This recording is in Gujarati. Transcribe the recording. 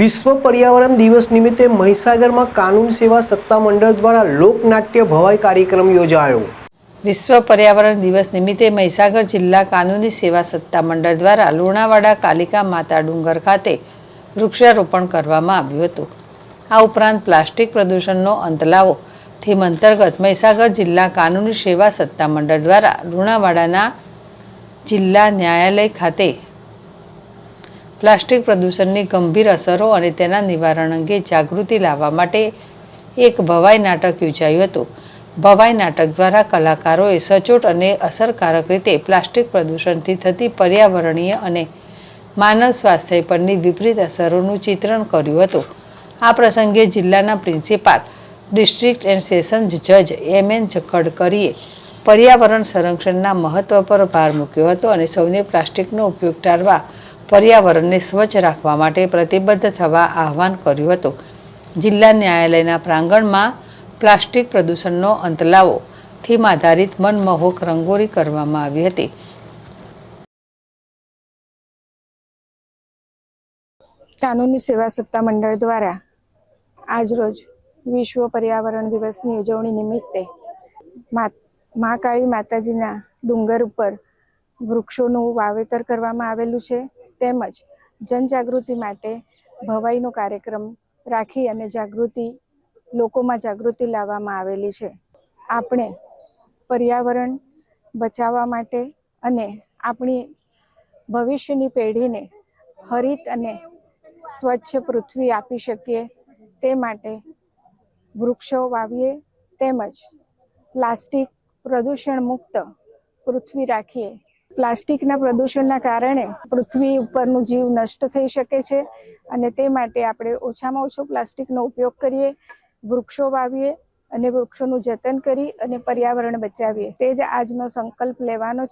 વિશ્વ પર્યાવરણ દિવસ નિમિત્તે મહીસાગરમાં કાનૂન સેવા સત્તા મંડળ દ્વારા લોકનાટ્ય ભવાઈ કાર્યક્રમ યોજાયો। વિશ્વ પર્યાવરણ દિવસ નિમિત્તે મહીસાગર જિલ્લા કાનૂની સેવા સત્તા મંડળ દ્વારા લુણાવાડા કાલિકા માતા ડુંગર ખાતે વૃક્ષારોપણ કરવામાં આવ્યું હતું। આ ઉપરાંત પ્લાસ્ટિક પ્રદૂષણનો અંત લાવો થીમ અંતર્ગત મહીસાગર જિલ્લા કાનૂની સેવા સત્તા મંડળ દ્વારા લુણાવાડાના જિલ્લા ન્યાયાલય ખાતે પ્લાસ્ટિક પ્રદૂષણની ગંભીર અસરો અને તેના નિવારણ અંગે જાગૃતિ લાવવા માટે એક ભવાઈ નાટક યોજાયું હતું। ભવાઈ નાટક દ્વારા કલાકારોએ સચોટ અને અસરકારક રીતે પ્લાસ્ટિક પ્રદૂષણથી થતી પર્યાવરણીય અને માનવ સ્વાસ્થ્ય પરની વિપરીત અસરોનું ચિત્રણ કર્યું હતું। આ પ્રસંગે જિલ્લાના પ્રિન્સિપાલ ડિસ્ટ્રિક્ટ એન્ડ સેશન્સ જજ એમ.એન. ખડકરીએ પર્યાવરણ સંરક્ષણના મહત્વ પર ભાર મૂક્યો હતો અને સૌને પ્લાસ્ટિકનો ઉપયોગ ટાળવા પર્યાવરણને સ્વચ્છ રાખવા માટે પ્રતિબદ્ધ થવા આહવાન કર્યું હતું। જિલ્લા ન્યાયાલયના પ્રાંગણમાં પ્લાસ્ટિક પ્રદૂષણનો અંત લાવો થીમ આધારિત મનમોહક રંગોળી કરવામાં આવી હતી। કાનૂની સેવા સત્તા મંડળ દ્વારા આજરોજ વિશ્વ પર્યાવરણ દિવસની ઉજવણી નિમિત્તે મહાકાળી માતાજીના ડુંગર ઉપર વૃક્ષોનું વાવેતર કરવામાં આવેલું છે। તેમજ જનજાગૃતિ માટે ભવાઈનો કાર્યક્રમ રાખી અને લોકોમાં જાગૃતિ લાવવામાં આવેલી છે। આપણે પર્યાવરણ બચાવવા માટે અને આપણી ભવિષ્યની પેઢીને હરિત અને સ્વચ્છ પૃથ્વી આપી શકીએ તે માટે વૃક્ષો વાવીએ તેમજ પ્લાસ્ટિક પ્રદૂષણ મુક્ત પૃથ્વી રાખીએ। પ્લાસ્ટિકના પ્રદૂષણના કારણે પૃથ્વી ઉપરનું જીવ નષ્ટ થઈ શકે છે અને તે માટે આપણે ઓછામાં ઓછો પ્લાસ્ટિકનો ઉપયોગ કરીએ, વૃક્ષો વાવીએ અને વૃક્ષોનું જતન કરી અને પર્યાવરણ બચાવીએ। તે જ આજનો સંકલ્પ લેવાનો છે।